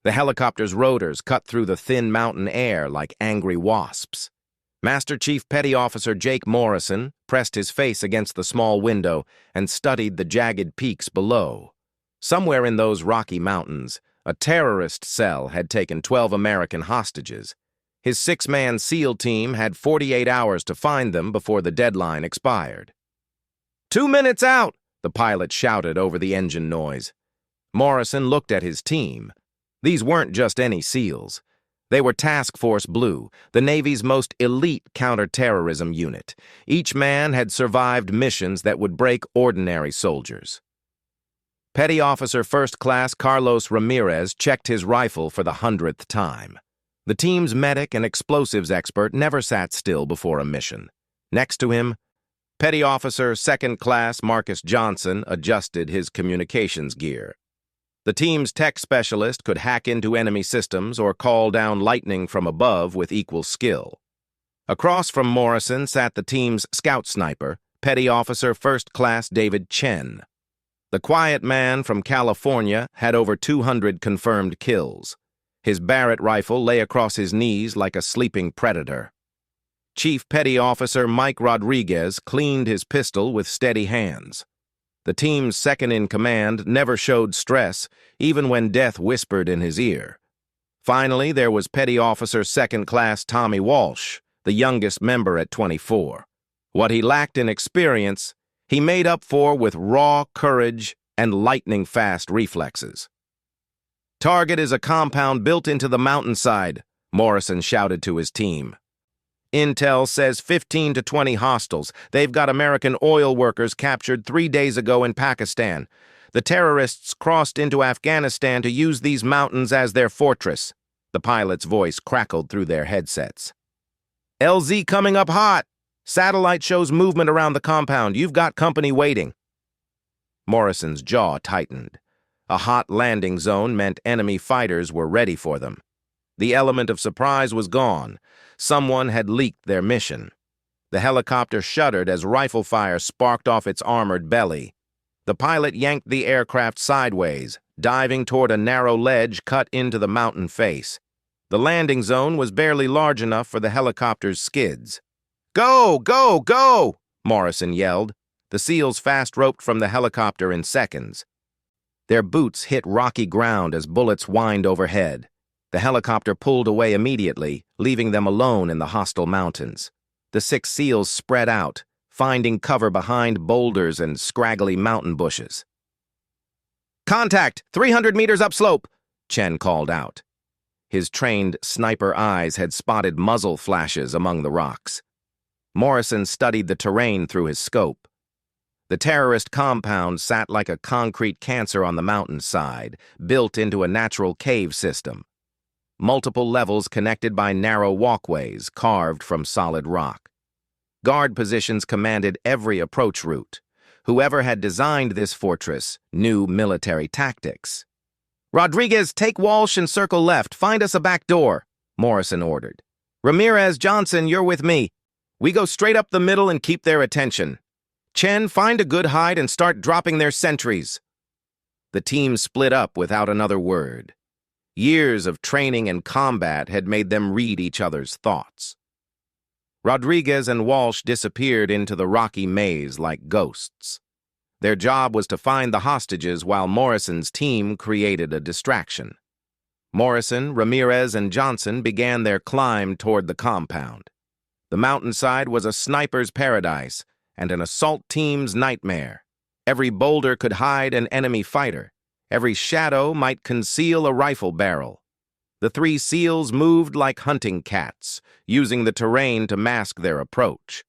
The helicopter's rotors cut through the thin mountain air like angry wasps. Master Chief Petty Officer Jake Morrison pressed his face against the small window and studied the jagged peaks below. Somewhere in those Rocky Mountains, a terrorist cell had taken 12 American hostages. His 6-man SEAL team had 48 hours to find them before the deadline expired. 2 minutes out, the pilot shouted over the engine noise. Morrison looked at his team. These weren't just any SEALs. They were Task Force Blue, the Navy's most elite counterterrorism unit. Each man had survived missions that would break ordinary soldiers. Petty Officer First Class Carlos Ramirez checked his rifle for the 100th time. The team's medic and explosives expert never sat still before a mission. Next to him, Petty Officer Second Class Marcus Johnson adjusted his communications gear. The team's tech specialist could hack into enemy systems or call down lightning from above with equal skill. Across from Morrison sat the team's scout sniper, Petty Officer First Class David Chen. The quiet man from California had over 200 confirmed kills. His Barrett rifle lay across his knees like a sleeping predator. Chief Petty Officer Mike Rodriguez cleaned his pistol with steady hands. The team's second-in-command never showed stress, even when death whispered in his ear. Finally, there was Petty Officer Second Class Tommy Walsh, the youngest member at 24. What he lacked in experience, he made up for with raw courage and lightning-fast reflexes. "Target is a compound built into the mountainside," Morrison shouted to his team. "Intel says 15 to 20 hostiles. They've got American oil workers captured 3 days ago in Pakistan. The terrorists crossed into Afghanistan to use these mountains as their fortress." The pilot's voice crackled through their headsets. "LZ coming up hot. Satellite shows movement around the compound. You've got company waiting." Morrison's jaw tightened. A hot landing zone meant enemy fighters were ready for them. The element of surprise was gone. Someone had leaked their mission. The helicopter shuddered as rifle fire sparked off its armored belly. The pilot yanked the aircraft sideways, diving toward a narrow ledge cut into the mountain face. The landing zone was barely large enough for the helicopter's skids. "Go! Go! Go!" Morrison yelled. The SEALs fast-roped from the helicopter in seconds. Their boots hit rocky ground as bullets whined overhead. The helicopter pulled away immediately, leaving them alone in the hostile mountains. The 6 SEALs spread out, finding cover behind boulders and scraggly mountain bushes. "Contact! 300 meters upslope!" Chen called out. His trained sniper eyes had spotted muzzle flashes among the rocks. Morrison studied the terrain through his scope. The terrorist compound sat like a concrete cancer on the mountainside, built into a natural cave system. Multiple levels connected by narrow walkways carved from solid rock. Guard positions commanded every approach route. Whoever had designed this fortress knew military tactics. "Rodriguez, take Walsh and circle left. Find us a back door," Morrison ordered. "Ramirez, Johnson, you're with me. We go straight up the middle and keep their attention. Chen, find a good hide and start dropping their sentries." The team split up without another word. Years of training and combat had made them read each other's thoughts. Rodriguez and Walsh disappeared into the rocky maze like ghosts. Their job was to find the hostages while Morrison's team created a distraction. Morrison, Ramirez, and Johnson began their climb toward the compound. The mountainside was a sniper's paradise and an assault team's nightmare. Every boulder could hide an enemy fighter. Every shadow might conceal a rifle barrel. The 3 SEALs moved like hunting cats, using the terrain to mask their approach.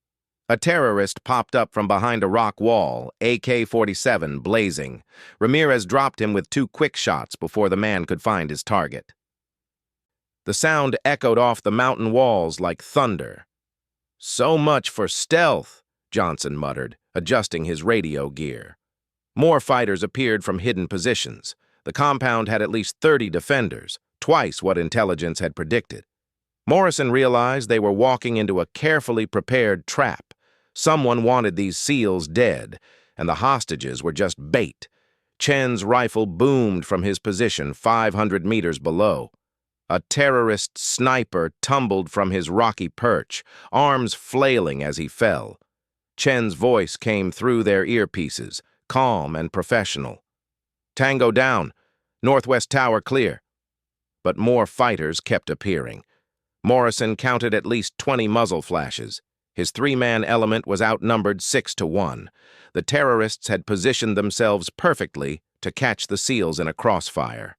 A terrorist popped up from behind a rock wall, AK-47 blazing. Ramirez dropped him with 2 quick shots before the man could find his target. The sound echoed off the mountain walls like thunder. "So much for stealth," Johnson muttered, adjusting his radio gear. More fighters appeared from hidden positions. The compound had at least 30 defenders, twice what intelligence had predicted. Morrison realized they were walking into a carefully prepared trap. Someone wanted these SEALs dead, and the hostages were just bait. Chen's rifle boomed from his position 500 meters below. A terrorist sniper tumbled from his rocky perch, arms flailing as he fell. Chen's voice came through their earpieces, calm and professional. "Tango down. Northwest tower clear." But more fighters kept appearing. Morrison counted at least 20 muzzle flashes. His three-man element was outnumbered 6-1. The terrorists had positioned themselves perfectly to catch the SEALs in a crossfire.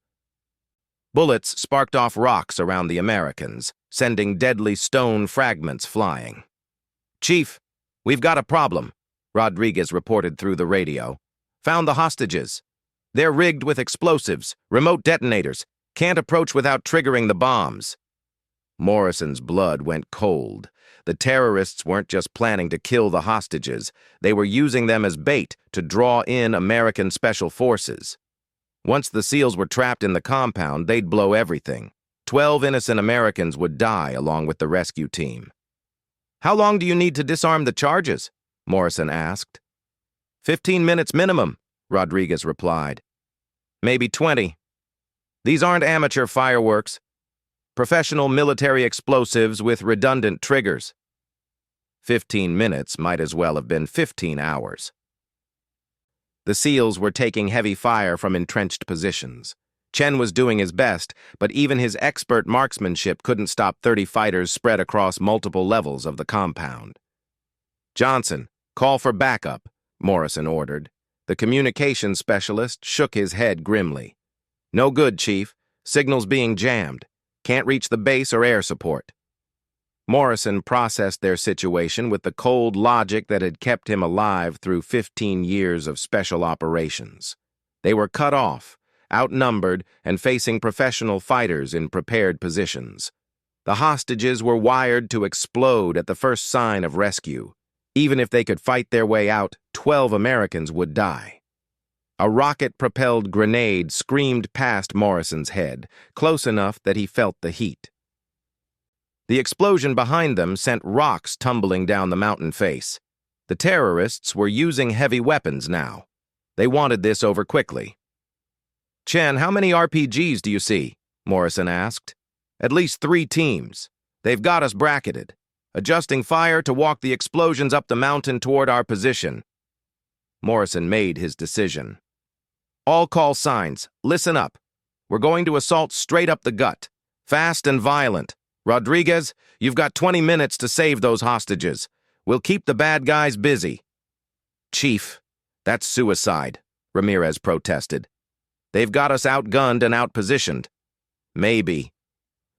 Bullets sparked off rocks around the Americans, sending deadly stone fragments flying. "Chief, we've got a problem," Rodriguez reported through the radio. "Found the hostages. They're rigged with explosives, remote detonators. Can't approach without triggering the bombs." Morrison's blood went cold. The terrorists weren't just planning to kill the hostages. They were using them as bait to draw in American special forces. Once the SEALs were trapped in the compound, they'd blow everything. 12 innocent Americans would die along with the rescue team. "How long do you need to disarm the charges?" Morrison asked. 15 minutes minimum," Rodriguez replied. "Maybe 20. These aren't amateur fireworks. Professional military explosives with redundant triggers." 15 minutes might as well have been 15 hours. The SEALs were taking heavy fire from entrenched positions. Chen was doing his best, but even his expert marksmanship couldn't stop 30 fighters spread across multiple levels of the compound. "Johnson, call for backup," Morrison ordered. The communications specialist shook his head grimly. "No good, Chief. Signal's being jammed. Can't reach the base or air support." Morrison processed their situation with the cold logic that had kept him alive through 15 years of special operations. They were cut off, outnumbered, and facing professional fighters in prepared positions. The hostages were wired to explode at the first sign of rescue. Even if they could fight their way out, 12 Americans would die. A rocket-propelled grenade screamed past Morrison's head, close enough that he felt the heat. The explosion behind them sent rocks tumbling down the mountain face. The terrorists were using heavy weapons now. They wanted this over quickly. "Chen, how many RPGs do you see?" Morrison asked. "At least 3 teams. They've got us bracketed. Adjusting fire to walk the explosions up the mountain toward our position." Morrison made his decision. "All call signs. Listen up. We're going to assault straight up the gut. Fast and violent. Rodriguez, you've got 20 minutes to save those hostages. We'll keep the bad guys busy." "Chief, that's suicide," Ramirez protested. "They've got us outgunned and outpositioned." "Maybe.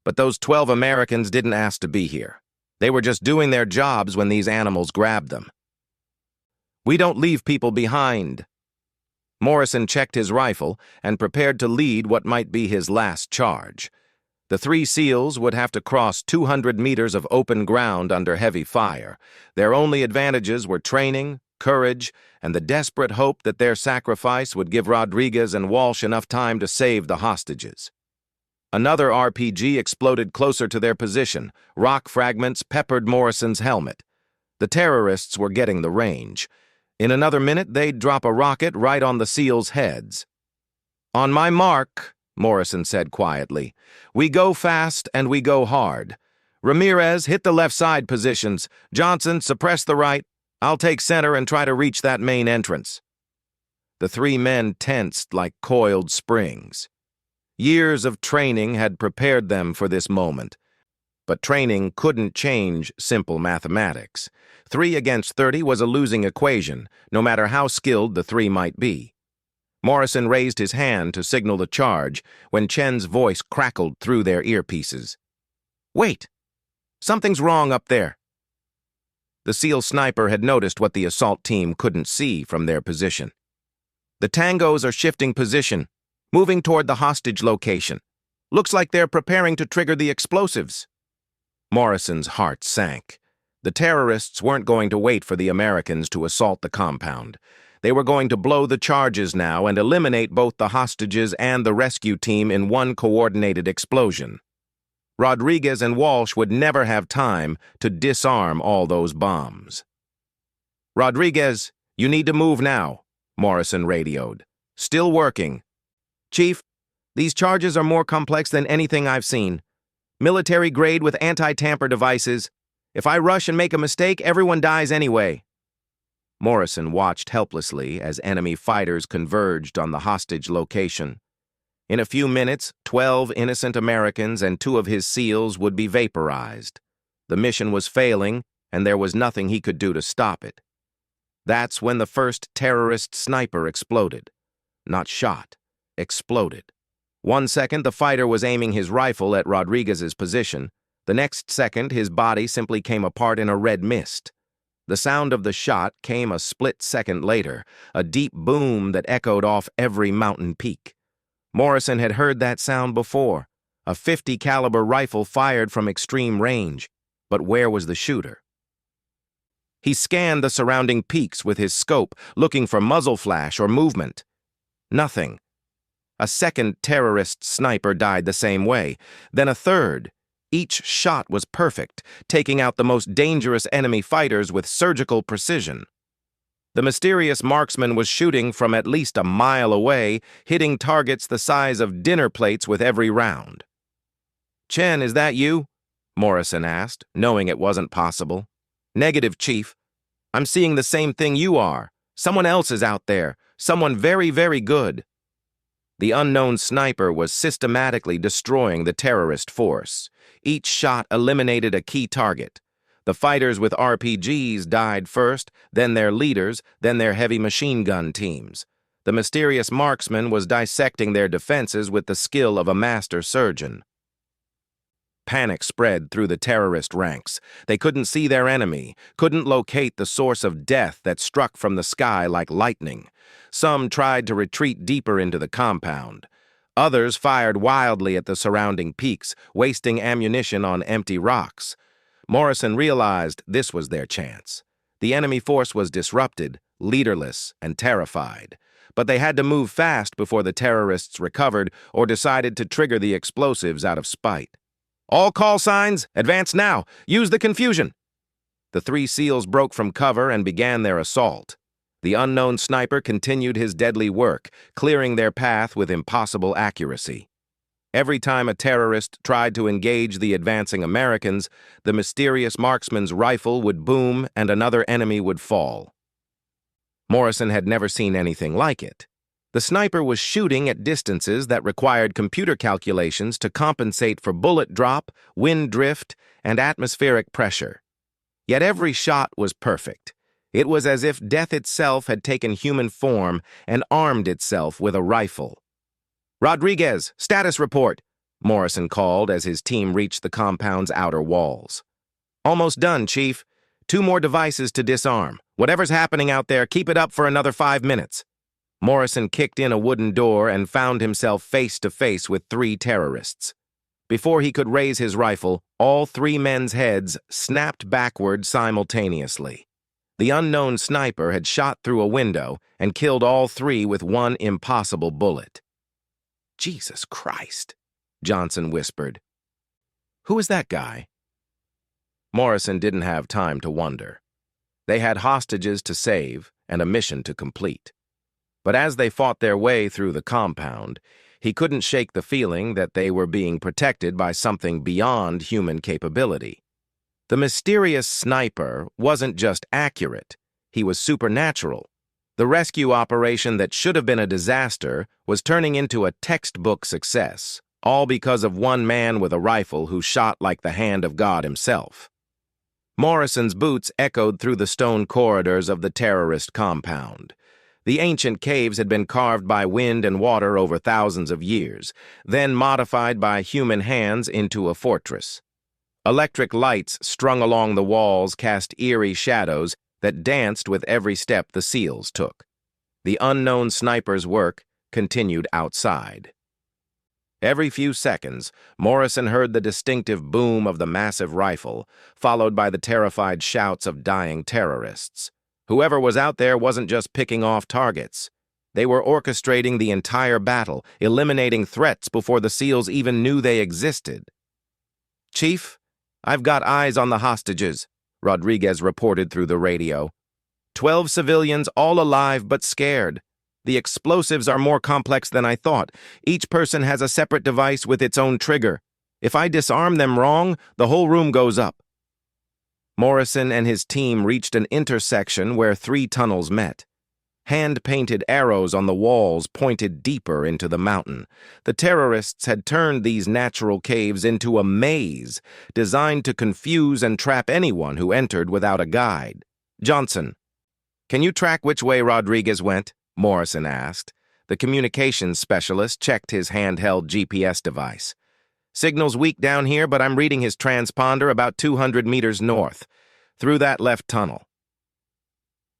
But those 12 Americans didn't ask to be here. They were just doing their jobs when these animals grabbed them. We don't leave people behind." Morrison checked his rifle and prepared to lead what might be his last charge. The 3 SEALs would have to cross 200 meters of open ground under heavy fire. Their only advantages were training, courage, and the desperate hope that their sacrifice would give Rodriguez and Walsh enough time to save the hostages. Another RPG exploded closer to their position. Rock fragments peppered Morrison's helmet. The terrorists were getting the range. In another minute, they'd drop a rocket right on the SEALs' heads. "On my mark," Morrison said quietly. "We go fast and we go hard. Ramirez, hit the left side positions. Johnson, suppress the right. I'll take center and try to reach that main entrance." The 3 men tensed like coiled springs. Years of training had prepared them for this moment. But training couldn't change simple mathematics. 3 against 30 was a losing equation, no matter how skilled the 3 might be. Morrison raised his hand to signal the charge when Chen's voice crackled through their earpieces. "Wait! Something's wrong up there." The SEAL sniper had noticed what the assault team couldn't see from their position. "The tangos are shifting position, moving toward the hostage location. Looks like they're preparing to trigger the explosives." Morrison's heart sank. The terrorists weren't going to wait for the Americans to assault the compound. They were going to blow the charges now and eliminate both the hostages and the rescue team in one coordinated explosion. Rodriguez and Walsh would never have time to disarm all those bombs. "Rodriguez, you need to move now," Morrison radioed. Still working. Chief, these charges are more complex than anything I've seen. Military grade with anti-tamper devices. If I rush and make a mistake, everyone dies anyway. Morrison watched helplessly as enemy fighters converged on the hostage location. In a few minutes, 12 innocent Americans and 2 of his SEALs would be vaporized. The mission was failing, and there was nothing he could do to stop it. That's when the first terrorist sniper exploded. Not shot, exploded. 1 second, the fighter was aiming his rifle at Rodriguez's position. The next second, his body simply came apart in a red mist. The sound of the shot came a split second later, a deep boom that echoed off every mountain peak. Morrison had heard that sound before, a .50 caliber rifle fired from extreme range. But where was the shooter? He scanned the surrounding peaks with his scope, looking for muzzle flash or movement. Nothing. A second terrorist sniper died the same way, then a third. Each shot was perfect, taking out the most dangerous enemy fighters with surgical precision. The mysterious marksman was shooting from at least a mile away, hitting targets the size of dinner plates with every round. "Chen, is that you?" Morrison asked, knowing it wasn't possible. "Negative, Chief. I'm seeing the same thing you are. Someone else is out there. Someone very, very good." The unknown sniper was systematically destroying the terrorist force. Each shot eliminated a key target. The fighters with RPGs died first, then their leaders, then their heavy machine gun teams. The mysterious marksman was dissecting their defenses with the skill of a master surgeon. Panic spread through the terrorist ranks. They couldn't see their enemy, couldn't locate the source of death that struck from the sky like lightning. Some tried to retreat deeper into the compound. Others fired wildly at the surrounding peaks, wasting ammunition on empty rocks. Morrison realized this was their chance. The enemy force was disrupted, leaderless, and terrified. But they had to move fast before the terrorists recovered or decided to trigger the explosives out of spite. "All call signs, advance now, use the confusion." The 3 SEALs broke from cover and began their assault. The unknown sniper continued his deadly work, clearing their path with impossible accuracy. Every time a terrorist tried to engage the advancing Americans, the mysterious marksman's rifle would boom and another enemy would fall. Morrison had never seen anything like it. The sniper was shooting at distances that required computer calculations to compensate for bullet drop, wind drift, and atmospheric pressure. Yet every shot was perfect. It was as if death itself had taken human form and armed itself with a rifle. "Rodriguez, status report," Morrison called as his team reached the compound's outer walls. "Almost done, Chief. 2 more devices to disarm. Whatever's happening out there, keep it up for another 5 minutes. Morrison kicked in a wooden door and found himself face to face with 3 terrorists. Before he could raise his rifle, all 3 men's heads snapped backward simultaneously. The unknown sniper had shot through a window and killed all 3 with one impossible bullet. "Jesus Christ," Johnson whispered. "Who is that guy?" Morrison didn't have time to wonder. They had hostages to save and a mission to complete. But as they fought their way through the compound, he couldn't shake the feeling that they were being protected by something beyond human capability. The mysterious sniper wasn't just accurate, he was supernatural. The rescue operation that should have been a disaster was turning into a textbook success, all because of one man with a rifle who shot like the hand of God himself. Morrison's boots echoed through the stone corridors of the terrorist compound. The ancient caves had been carved by wind and water over thousands of years, then modified by human hands into a fortress. Electric lights strung along the walls cast eerie shadows that danced with every step the SEALs took. The unknown sniper's work continued outside. Every few seconds, Morrison heard the distinctive boom of the massive rifle, followed by the terrified shouts of dying terrorists. Whoever was out there wasn't just picking off targets. They were orchestrating the entire battle, eliminating threats before the SEALs even knew they existed. "Chief, I've got eyes on the hostages," Rodriguez reported through the radio. 12 civilians, all alive but scared. The explosives are more complex than I thought. Each person has a separate device with its own trigger. If I disarm them wrong, the whole room goes up. Morrison and his team reached an intersection where 3 tunnels met. Hand-painted arrows on the walls pointed deeper into the mountain. The terrorists had turned these natural caves into a maze, designed to confuse and trap anyone who entered without a guide. "Johnson, can you track which way Rodriguez went?" Morrison asked. The communications specialist checked his handheld GPS device. "Signal's weak down here, but I'm reading his transponder about 200 meters north, through that left tunnel."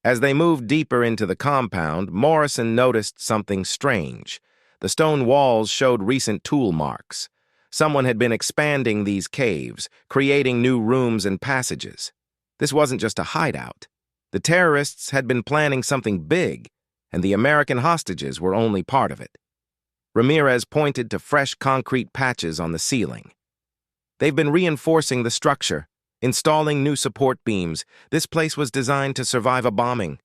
As they moved deeper into the compound, Morrison noticed something strange. The stone walls showed recent tool marks. Someone had been expanding these caves, creating new rooms and passages. This wasn't just a hideout. The terrorists had been planning something big, and the American hostages were only part of it. Ramirez pointed to fresh concrete patches on the ceiling. "They've been reinforcing the structure, installing new support beams. This place was designed to survive a bombing."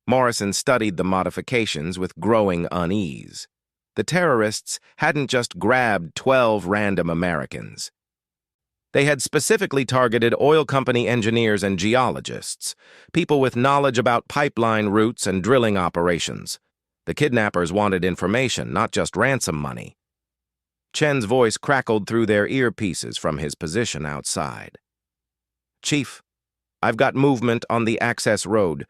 Morrison studied the modifications with growing unease. The terrorists hadn't just grabbed 12 random Americans. They had specifically targeted oil company engineers and geologists, people with knowledge about pipeline routes and drilling operations. The kidnappers wanted information, not just ransom money. Chen's voice crackled through their earpieces from his position outside. "Chief, I've got movement on the access road.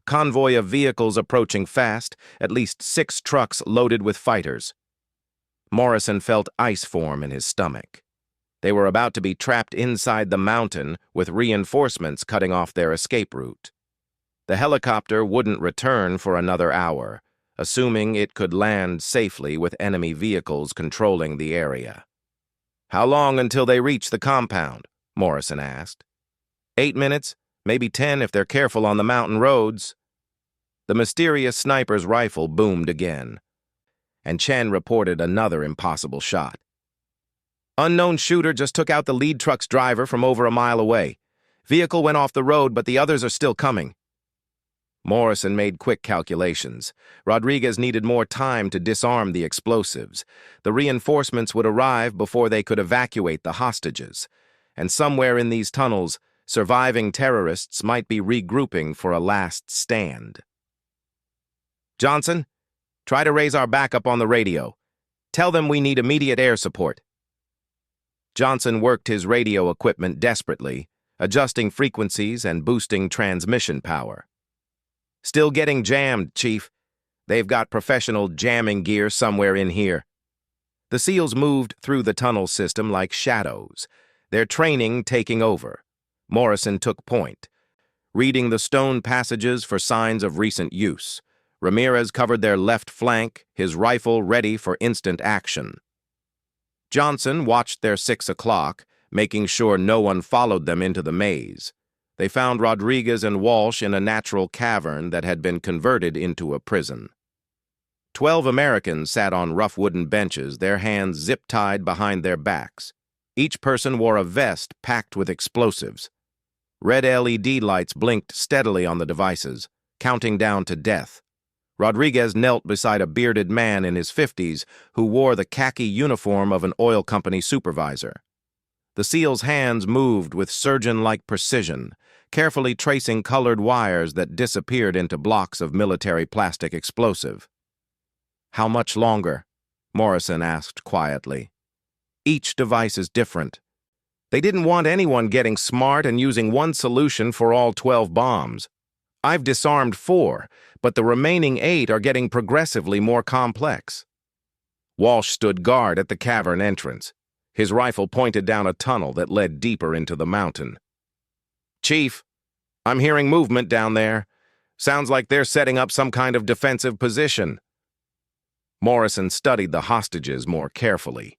Convoy of vehicles approaching fast, at least 6 trucks loaded with fighters." Morrison felt ice form in his stomach. They were about to be trapped inside the mountain with reinforcements cutting off their escape route. The helicopter wouldn't return for another hour, assuming it could land safely with enemy vehicles controlling the area. "How long until they reach the compound?" Morrison asked. 8 minutes, maybe 10 if they're careful on the mountain roads." The mysterious sniper's rifle boomed again, and Chen reported another impossible shot. "Unknown shooter just took out the lead truck's driver from over a mile away. Vehicle went off the road, but the others are still coming." Morrison made quick calculations. Rodriguez needed more time to disarm the explosives. The reinforcements would arrive before they could evacuate the hostages. And somewhere in these tunnels, surviving terrorists might be regrouping for a last stand. "Johnson, try to raise our backup on the radio. Tell them we need immediate air support." Johnson worked his radio equipment desperately, adjusting frequencies and boosting transmission power. "Still getting jammed, Chief. They've got professional jamming gear somewhere in here." The SEALs moved through the tunnel system like shadows, their training taking over. Morrison took point, reading the stone passages for signs of recent use. Ramirez covered their left flank, his rifle ready for instant action. Johnson watched their 6 o'clock, making sure no one followed them into the maze. They found Rodriguez and Walsh in a natural cavern that had been converted into a prison. 12 Americans sat on rough wooden benches, their hands zip-tied behind their backs. Each person wore a vest packed with explosives. Red LED lights blinked steadily on the devices, counting down to death. Rodriguez knelt beside a bearded man in his 50s who wore the khaki uniform of an oil company supervisor. The SEAL's hands moved with surgeon-like precision, carefully tracing colored wires that disappeared into blocks of military plastic explosive. "How much longer?" Morrison asked quietly. "Each device is different. They didn't want anyone getting smart and using one solution for all 12 bombs. I've disarmed 4, but the remaining 8 are getting progressively more complex." Walsh stood guard at the cavern entrance. His rifle pointed down a tunnel that led deeper into the mountain. "Chief, I'm hearing movement down there. Sounds like they're setting up some kind of defensive position." Morrison studied the hostages more carefully.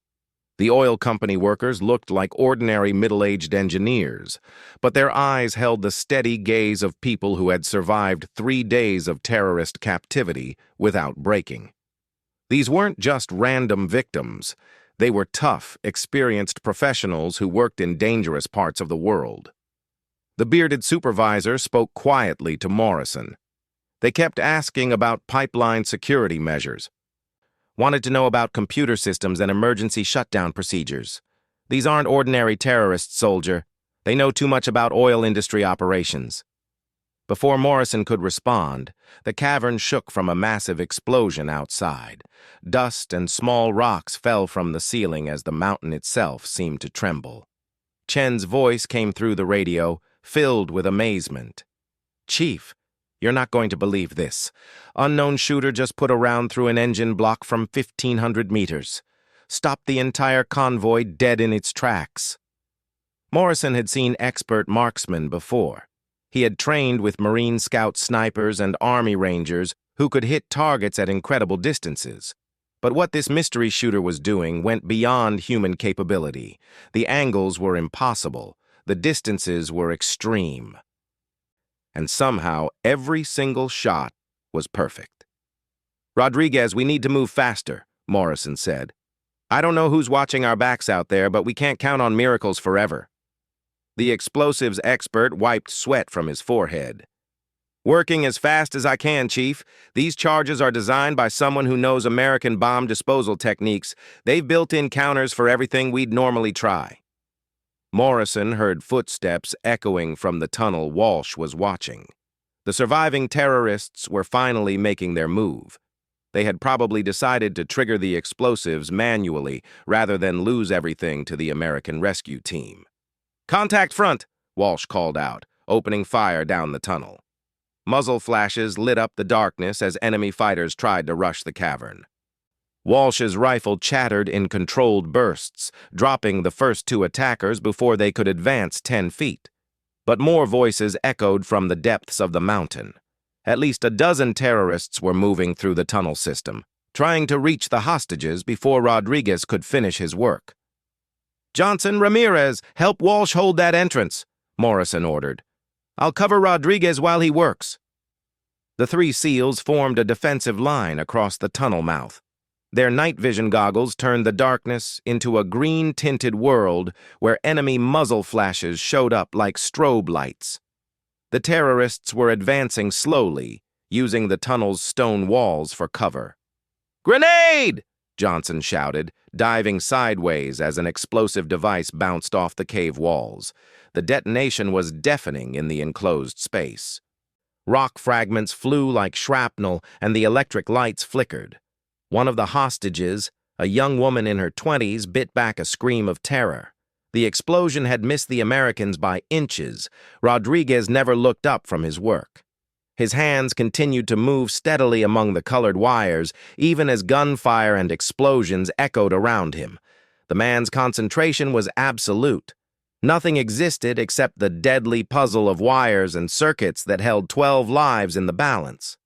The oil company workers looked like ordinary middle-aged engineers, but their eyes held the steady gaze of people who had survived 3 days of terrorist captivity without breaking. These weren't just random victims. They were tough, experienced professionals who worked in dangerous parts of the world. The bearded supervisor spoke quietly to Morrison. They kept asking about pipeline security measures. Wanted to know about computer systems and emergency shutdown procedures. These aren't ordinary terrorists, soldier. They know too much about oil industry operations. Before Morrison could respond, the cavern shook from a massive explosion outside. Dust and small rocks fell from the ceiling as the mountain itself seemed to tremble. Chen's voice came through the radio, filled with amazement. "Chief, you're not going to believe this. Unknown shooter just put a round through an engine block from 1,500 meters. Stopped the entire convoy dead in its tracks." Morrison had seen expert marksmen before. He had trained with Marine Scout snipers and Army Rangers who could hit targets at incredible distances. But what this mystery shooter was doing went beyond human capability. The angles were impossible. The distances were extreme. And somehow, every single shot was perfect. "Rodriguez, we need to move faster," Morrison said. "I don't know who's watching our backs out there, but we can't count on miracles forever." The explosives expert wiped sweat from his forehead. "Working as fast as I can, Chief. These charges are designed by someone who knows American bomb disposal techniques. They've built in counters for everything we'd normally try." Morrison heard footsteps echoing from the tunnel Walsh was watching. The surviving terrorists were finally making their move. They had probably decided to trigger the explosives manually rather than lose everything to the American rescue team. "Contact front," Walsh called out, opening fire down the tunnel. Muzzle flashes lit up the darkness as enemy fighters tried to rush the cavern. Walsh's rifle chattered in controlled bursts, dropping the first two attackers before they could advance 10 feet. But more voices echoed from the depths of the mountain. At least a dozen terrorists were moving through the tunnel system, trying to reach the hostages before Rodriguez could finish his work. "Johnson, Ramirez, help Walsh hold that entrance," Morrison ordered. "I'll cover Rodriguez while he works." The three SEALs formed a defensive line across the tunnel mouth. Their night vision goggles turned the darkness into a green-tinted world where enemy muzzle flashes showed up like strobe lights. The terrorists were advancing slowly, using the tunnel's stone walls for cover. "Grenade!" Johnson shouted, diving sideways as an explosive device bounced off the cave walls. The detonation was deafening in the enclosed space. Rock fragments flew like shrapnel, and the electric lights flickered. One of the hostages, a young woman in her 20s, bit back a scream of terror. The explosion had missed the Americans by inches. Rodriguez never looked up from his work. His hands continued to move steadily among the colored wires, even as gunfire and explosions echoed around him. The man's concentration was absolute. Nothing existed except the deadly puzzle of wires and circuits that held 12 lives in the balance.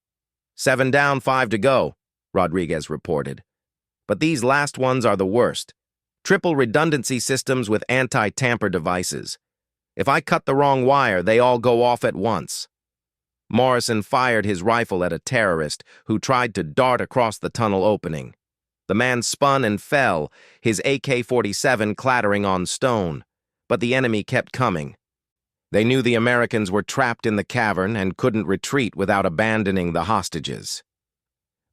7 down, 5 to go, Rodriguez reported. But these last ones are the worst. Triple redundancy systems with anti-tamper devices. If I cut the wrong wire, they all go off at once. Morrison fired his rifle at a terrorist who tried to dart across the tunnel opening. The man spun and fell, his AK-47 clattering on stone. But the enemy kept coming. They knew the Americans were trapped in the cavern and couldn't retreat without abandoning the hostages.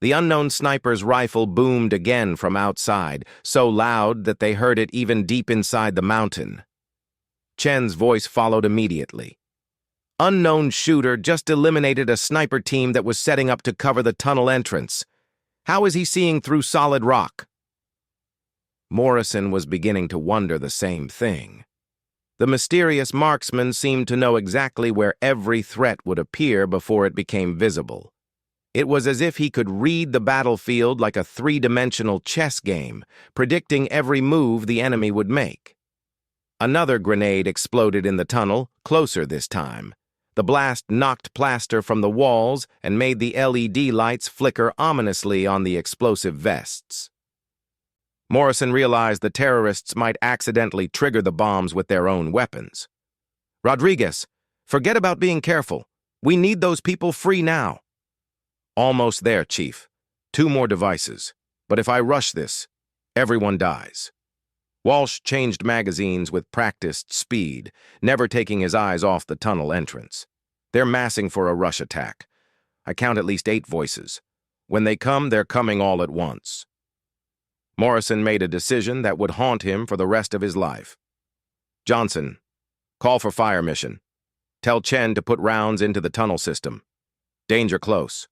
The unknown sniper's rifle boomed again from outside, so loud that they heard it even deep inside the mountain. Chen's voice followed immediately. "Unknown shooter just eliminated a sniper team that was setting up to cover the tunnel entrance. How is he seeing through solid rock?" Morrison was beginning to wonder the same thing. The mysterious marksman seemed to know exactly where every threat would appear before it became visible. It was as if he could read the battlefield like a three-dimensional chess game, predicting every move the enemy would make. Another grenade exploded in the tunnel, closer this time. The blast knocked plaster from the walls and made the LED lights flicker ominously on the explosive vests. Morrison realized the terrorists might accidentally trigger the bombs with their own weapons. "Rodriguez, forget about being careful. We need those people free now." "Almost there, Chief. 2 more devices. But if I rush this, everyone dies." Walsh changed magazines with practiced speed, never taking his eyes off the tunnel entrance. "They're massing for a rush attack. I count at least 8 voices. When they come, they're coming all at once. Morrison made a decision that would haunt him for the rest of his life. Johnson, call for fire mission. Tell Chen to put rounds into the tunnel system. Danger close.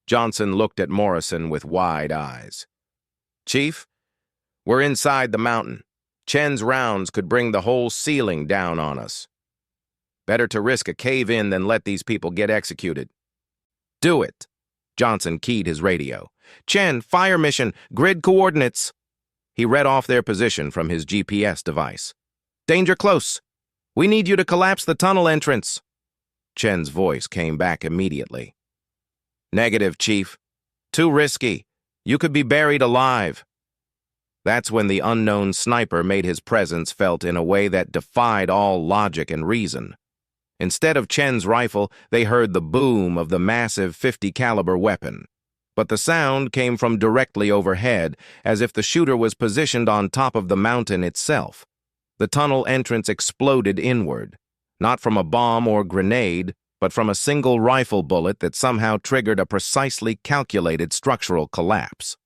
Johnson looked at Morrison with wide eyes. Chief, we're inside the mountain. Chen's rounds could bring the whole ceiling down on us. Better to risk a cave-in than let these people get executed. Do it. Johnson keyed his radio. Chen, fire mission, grid coordinates. He read off their position from his GPS device. Danger close. We need you to collapse the tunnel entrance. Chen's voice came back immediately. Negative, Chief. Too risky. You could be buried alive. That's when the unknown sniper made his presence felt in a way that defied all logic and reason. Instead of Chen's rifle, they heard the boom of the massive .50 caliber weapon. But the sound came from directly overhead, as if the shooter was positioned on top of the mountain itself. The tunnel entrance exploded inward, not from a bomb or grenade, but from a single rifle bullet that somehow triggered a precisely calculated structural collapse.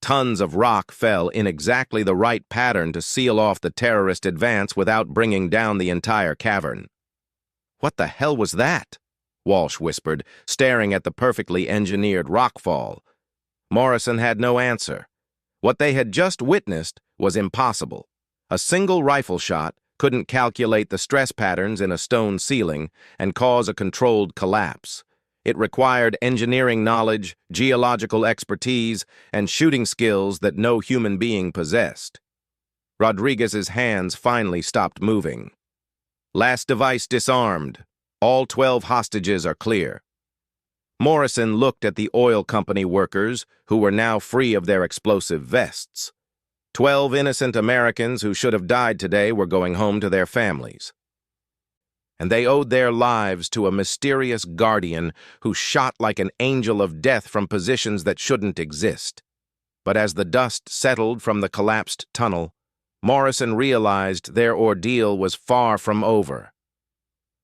Tons of rock fell in exactly the right pattern to seal off the terrorist advance without bringing down the entire cavern. What the hell was that? Walsh whispered, staring at the perfectly engineered rockfall. Morrison had no answer. What they had just witnessed was impossible. A single rifle shot couldn't calculate the stress patterns in a stone ceiling and cause a controlled collapse. It required engineering knowledge, geological expertise, and shooting skills that no human being possessed. Rodriguez's hands finally stopped moving. Last device disarmed. All 12 hostages are clear. Morrison looked at the oil company workers, who were now free of their explosive vests. 12 innocent Americans who should have died today were going home to their families. And they owed their lives to a mysterious guardian who shot like an angel of death from positions that shouldn't exist. But as the dust settled from the collapsed tunnel, Morrison realized their ordeal was far from over.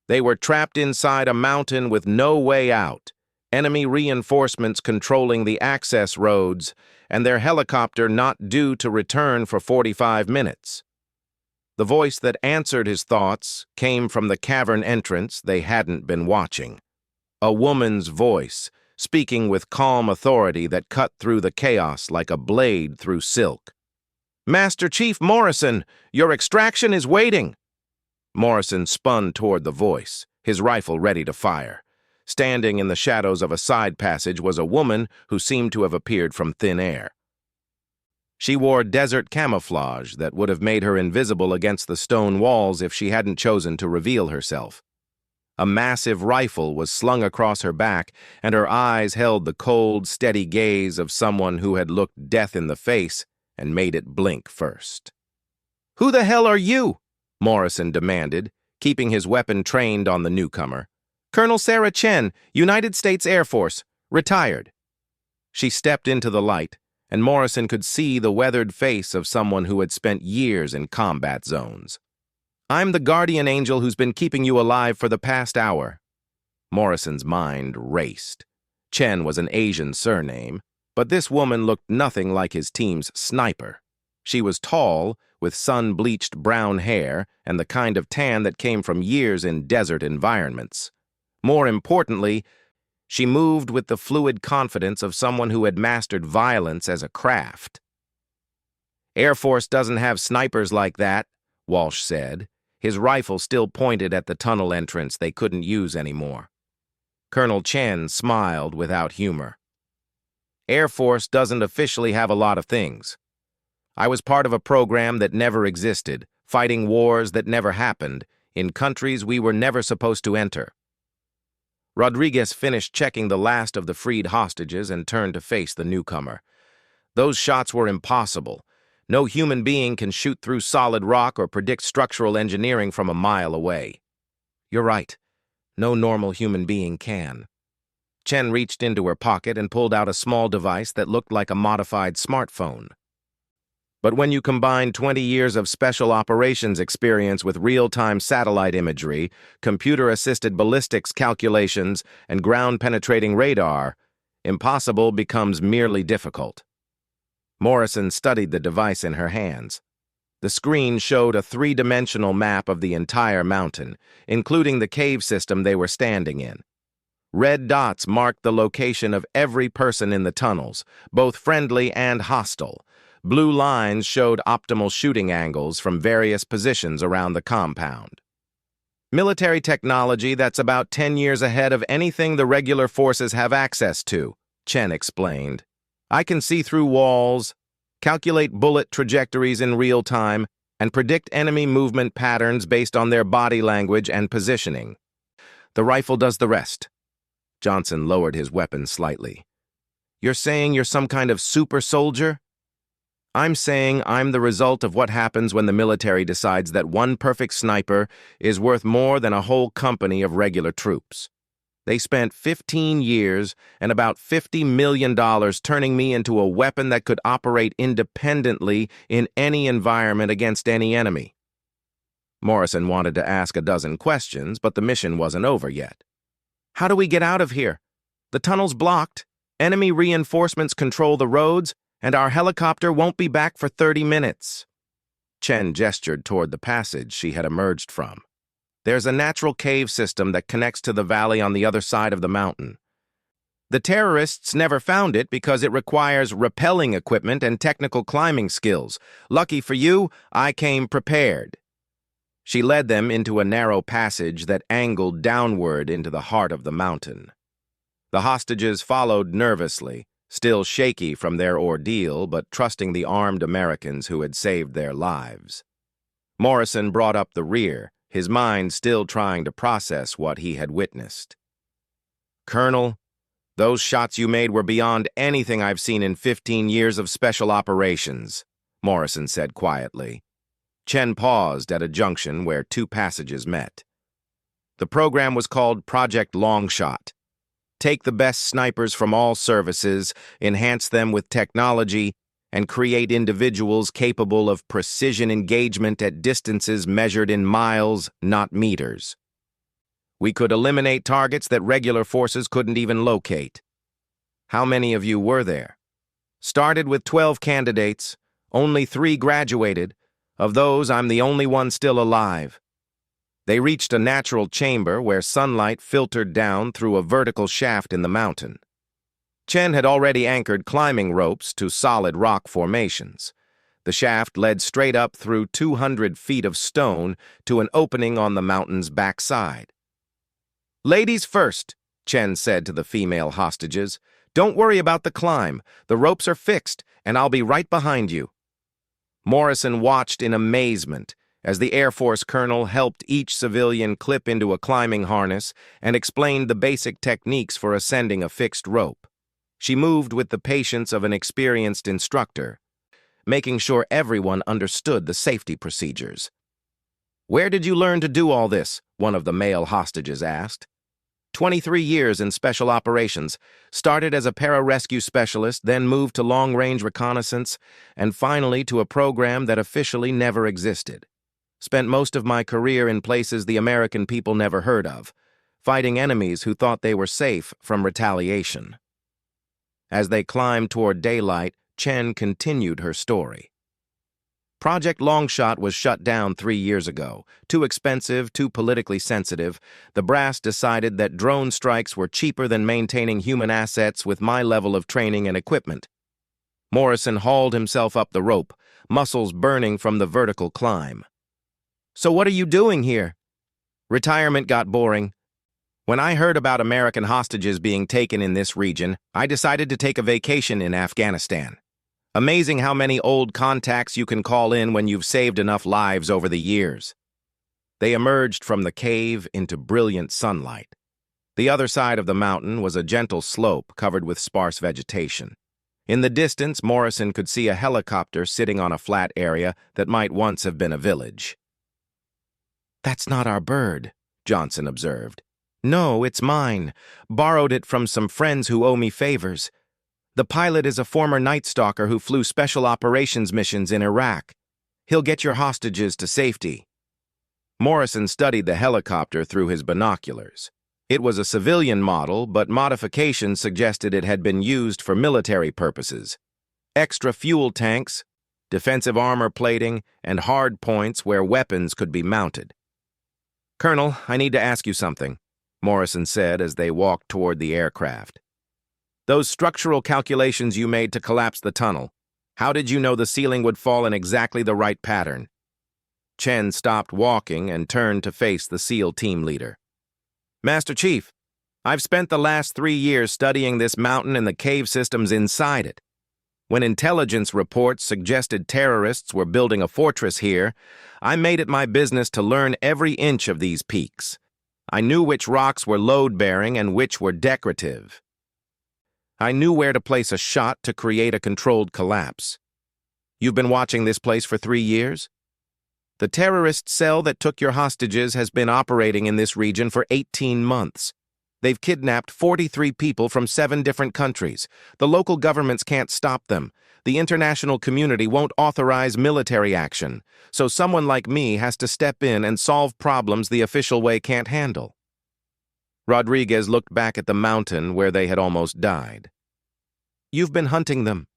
They were trapped inside a mountain with no way out, enemy reinforcements controlling the access roads, and their helicopter not due to return for 45 minutes. The voice that answered his thoughts came from the cavern entrance they hadn't been watching. A woman's voice, speaking with calm authority that cut through the chaos like a blade through silk. Master Chief Morrison, your extraction is waiting. Morrison spun toward the voice, his rifle ready to fire. Standing in the shadows of a side passage was a woman who seemed to have appeared from thin air. She wore desert camouflage that would have made her invisible against the stone walls if she hadn't chosen to reveal herself. A massive rifle was slung across her back, and her eyes held the cold, steady gaze of someone who had looked death in the face and made it blink first. "Who the hell are you?" Morrison demanded, keeping his weapon trained on the newcomer. "Colonel Sarah Chen, United States Air Force, retired." She stepped into the light, and Morrison could see the weathered face of someone who had spent years in combat zones. "I'm the guardian angel who's been keeping you alive for the past hour." Morrison's mind raced. Chen was an Asian surname, but this woman looked nothing like his team's sniper. She was tall, with sun-bleached brown hair and the kind of tan that came from years in desert environments. More importantly, she moved with the fluid confidence of someone who had mastered violence as a craft. "Air Force doesn't have snipers like that," Walsh said. His rifle still pointed at the tunnel entrance they couldn't use anymore. Colonel Chen smiled without humor. "Air Force doesn't officially have a lot of things. I was part of a program that never existed, fighting wars that never happened, in countries we were never supposed to enter." Rodriguez finished checking the last of the freed hostages and turned to face the newcomer. "Those shots were impossible. No human being can shoot through solid rock or predict structural engineering from a mile away." "You're right. No normal human being can." Chen reached into her pocket and pulled out a small device that looked like a modified smartphone. But when you combine 20 years of special operations experience with real-time satellite imagery, computer-assisted ballistics calculations, and ground-penetrating radar, impossible becomes merely difficult. Morrison studied the device in her hands. The screen showed a three-dimensional map of the entire mountain, including the cave system they were standing in. Red dots marked the location of every person in the tunnels, both friendly and hostile. Blue lines showed optimal shooting angles from various positions around the compound. Military technology that's about 10 years ahead of anything the regular forces have access to, Chen explained. I can see through walls, calculate bullet trajectories in real time, and predict enemy movement patterns based on their body language and positioning. The rifle does the rest. Johnson lowered his weapon slightly. You're saying you're some kind of super soldier? I'm saying I'm the result of what happens when the military decides that one perfect sniper is worth more than a whole company of regular troops. They spent 15 years and about $50 million turning me into a weapon that could operate independently in any environment against any enemy. Morrison wanted to ask a dozen questions, but the mission wasn't over yet. How do we get out of here? The tunnel's blocked, enemy reinforcements control the roads, and our helicopter won't be back for 30 minutes. Chen gestured toward the passage she had emerged from. There's a natural cave system that connects to the valley on the other side of the mountain. The terrorists never found it because it requires rappelling equipment and technical climbing skills. Lucky for you, I came prepared. She led them into a narrow passage that angled downward into the heart of the mountain. The hostages followed nervously, still shaky from their ordeal, but trusting the armed Americans who had saved their lives. Morrison brought up the rear, his mind still trying to process what he had witnessed. Colonel, those shots you made were beyond anything I've seen in 15 years of special operations, Morrison said quietly. Chen paused at a junction where two passages met. The program was called Project Longshot. Take the best snipers from all services, enhance them with technology, and create individuals capable of precision engagement at distances measured in miles, not meters. We could eliminate targets that regular forces couldn't even locate. How many of you were there? Started with 12 candidates, only 3 graduated. Of those, I'm the only one still alive. They reached a natural chamber where sunlight filtered down through a vertical shaft in the mountain. Chen had already anchored climbing ropes to solid rock formations. The shaft led straight up through 200 feet of stone to an opening on the mountain's backside. Ladies first, Chen said to the female hostages. Don't worry about the climb. The ropes are fixed, and I'll be right behind you. Morrison watched in amazement as the Air Force colonel helped each civilian clip into a climbing harness and explained the basic techniques for ascending a fixed rope. She moved with the patience of an experienced instructor, making sure everyone understood the safety procedures. Where did you learn to do all this? One of the male hostages asked. 23 years in special operations, started as a pararescue specialist, then moved to long-range reconnaissance, and finally to a program that officially never existed. Spent most of my career in places the American people never heard of, fighting enemies who thought they were safe from retaliation. As they climbed toward daylight, Chen continued her story. Project Longshot was shut down 3 years ago. Too expensive, too politically sensitive. The brass decided that drone strikes were cheaper than maintaining human assets with my level of training and equipment. Morrison hauled himself up the rope, muscles burning from the vertical climb. So what are you doing here? Retirement got boring. When I heard about American hostages being taken in this region, I decided to take a vacation in Afghanistan. Amazing how many old contacts you can call in when you've saved enough lives over the years. They emerged from the cave into brilliant sunlight. The other side of the mountain was a gentle slope covered with sparse vegetation. In the distance, Morrison could see a helicopter sitting on a flat area that might once have been a village. That's not our bird, Johnson observed. No, it's mine. Borrowed it from some friends who owe me favors. The pilot is a former Night Stalker who flew special operations missions in Iraq. He'll get your hostages to safety. Morrison studied the helicopter through his binoculars. It was a civilian model, but modifications suggested it had been used for military purposes. Extra fuel tanks, defensive armor plating, and hard points where weapons could be mounted. "Colonel, I need to ask you something," Morrison said as they walked toward the aircraft. "Those structural calculations you made to collapse the tunnel, how did you know the ceiling would fall in exactly the right pattern?" Chen stopped walking and turned to face the SEAL team leader. "Master Chief, I've spent the last 3 years studying this mountain and the cave systems inside it. When intelligence reports suggested terrorists were building a fortress here, I made it my business to learn every inch of these peaks. I knew which rocks were load-bearing and which were decorative. I knew where to place a shot to create a controlled collapse. You've been watching this place for 3 years? The terrorist cell that took your hostages has been operating in this region for 18 months. They've kidnapped 43 people from 7 different countries. The local governments can't stop them. The international community won't authorize military action. So someone like me has to step in and solve problems the official way can't handle." Rodriguez looked back at the mountain where they had almost died. "You've been hunting them."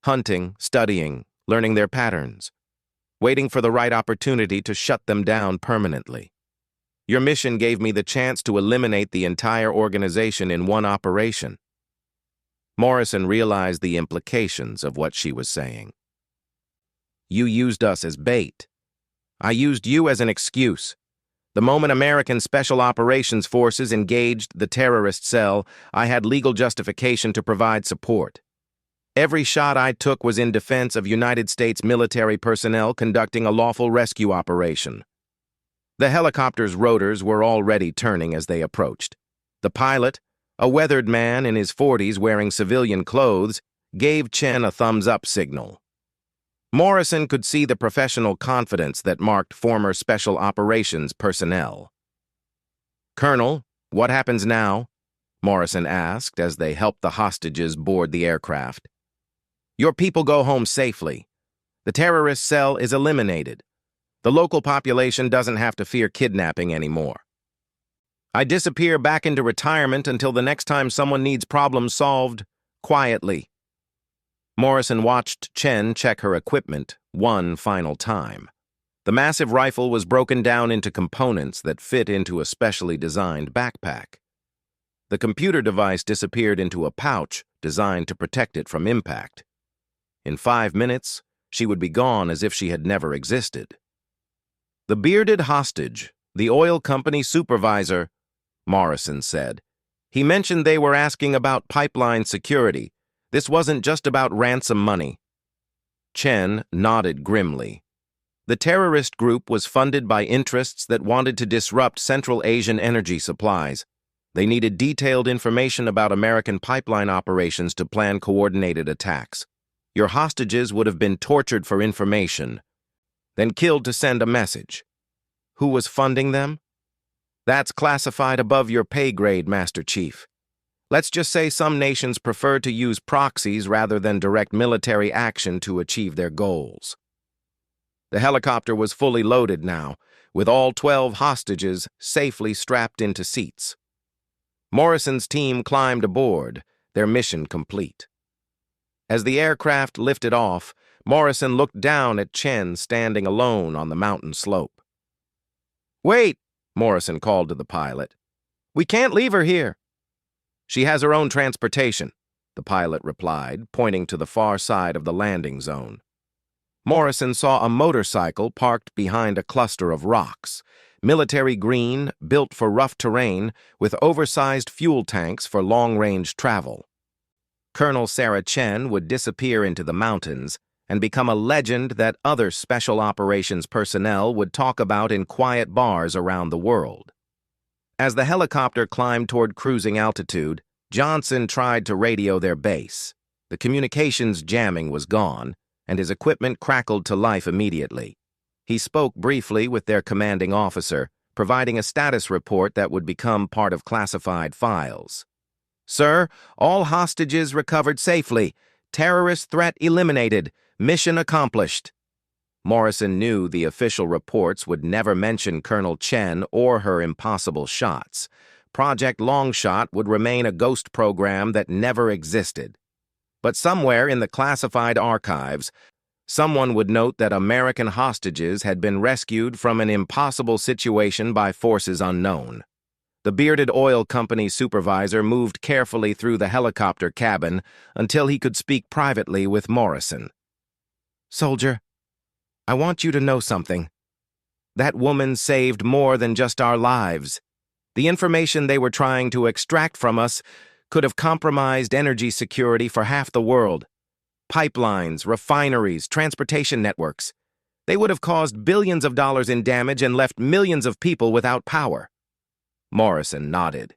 "Hunting, studying, learning their patterns, waiting for the right opportunity to shut them down permanently. Your mission gave me the chance to eliminate the entire organization in one operation." Morrison realized the implications of what she was saying. "You used us as bait. I used you as an excuse. The moment American Special Operations Forces engaged the terrorist cell, I had legal justification to provide support. Every shot I took was in defense of United States military personnel conducting a lawful rescue operation." The helicopter's rotors were already turning as they approached. The pilot, a weathered man in his 40s wearing civilian clothes, gave Chen a thumbs-up signal. Morrison could see the professional confidence that marked former Special Operations personnel. "Colonel, what happens now?" Morrison asked as they helped the hostages board the aircraft. "Your people go home safely. The terrorist cell is eliminated. The local population doesn't have to fear kidnapping anymore. I disappear back into retirement until the next time someone needs problems solved, quietly." Morrison watched Chen check her equipment one final time. The massive rifle was broken down into components that fit into a specially designed backpack. The computer device disappeared into a pouch designed to protect it from impact. In 5 minutes, she would be gone as if she had never existed. "The bearded hostage, the oil company supervisor," Morrison said. "He mentioned they were asking about pipeline security. This wasn't just about ransom money." Chen nodded grimly. The terrorist group was funded by interests that wanted to disrupt Central Asian energy supplies. They needed detailed information about American pipeline operations to plan coordinated attacks. Your hostages would have been tortured for information, then killed to send a message. Who was funding them? That's classified above your pay grade, Master Chief. Let's just say some nations prefer to use proxies rather than direct military action to achieve their goals. The helicopter was fully loaded now, with all 12 hostages safely strapped into seats. Morrison's team climbed aboard, their mission complete. As the aircraft lifted off, Morrison looked down at Chen standing alone on the mountain slope. "Wait," Morrison called to the pilot. "We can't leave her here." "She has her own transportation," the pilot replied, pointing to the far side of the landing zone. Morrison saw a motorcycle parked behind a cluster of rocks, military green, built for rough terrain, with oversized fuel tanks for long-range travel. Colonel Sarah Chen would disappear into the mountains and become a legend that other Special Operations personnel would talk about in quiet bars around the world. As the helicopter climbed toward cruising altitude, Johnson tried to radio their base. The communications jamming was gone, and his equipment crackled to life immediately. He spoke briefly with their commanding officer, providing a status report that would become part of classified files. Sir, all hostages recovered safely. Terrorist threat eliminated. Mission accomplished. Morrison knew the official reports would never mention Colonel Chen or her impossible shots. Project Longshot would remain a ghost program that never existed. But somewhere in the classified archives, someone would note that American hostages had been rescued from an impossible situation by forces unknown. The bearded oil company supervisor moved carefully through the helicopter cabin until he could speak privately with Morrison. "Soldier, I want you to know something. That woman saved more than just our lives. The information they were trying to extract from us could have compromised energy security for half the world. Pipelines, refineries, transportation networks. They would have caused billions of dollars in damage and left millions of people without power." Morrison nodded.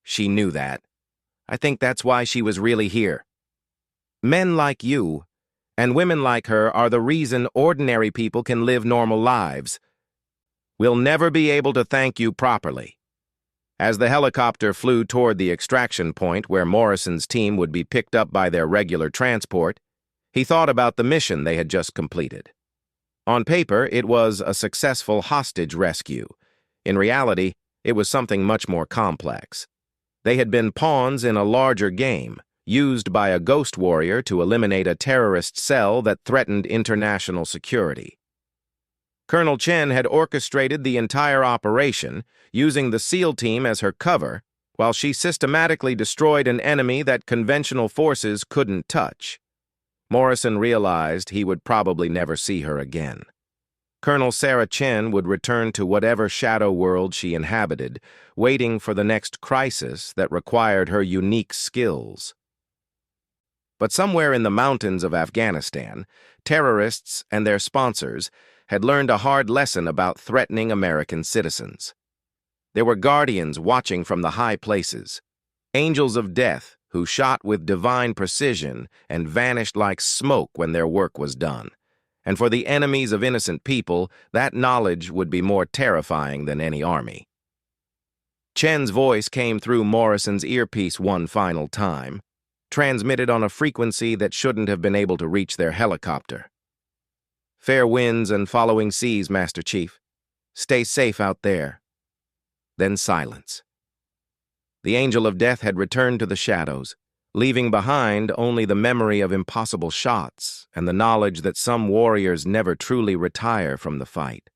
She knew that. "I think that's why she was really here. Men like you and women like her are the reason ordinary people can live normal lives. We'll never be able to thank you properly." As the helicopter flew toward the extraction point where Morrison's team would be picked up by their regular transport, he thought about the mission they had just completed. On paper, it was a successful hostage rescue. In reality, it was something much more complex. They had been pawns in a larger game, used by a ghost warrior to eliminate a terrorist cell that threatened international security. Colonel Chen had orchestrated the entire operation, using the SEAL team as her cover, while she systematically destroyed an enemy that conventional forces couldn't touch. Morrison realized he would probably never see her again. Colonel Sarah Chen would return to whatever shadow world she inhabited, waiting for the next crisis that required her unique skills. But somewhere in the mountains of Afghanistan, terrorists and their sponsors had learned a hard lesson about threatening American citizens. There were guardians watching from the high places, angels of death who shot with divine precision and vanished like smoke when their work was done. And for the enemies of innocent people, that knowledge would be more terrifying than any army. Chen's voice came through Morrison's earpiece one final time, transmitted on a frequency that shouldn't have been able to reach their helicopter. "Fair winds and following seas, Master Chief. Stay safe out there." Then silence. The angel of death had returned to the shadows, leaving behind only the memory of impossible shots and the knowledge that some warriors never truly retire from the fight.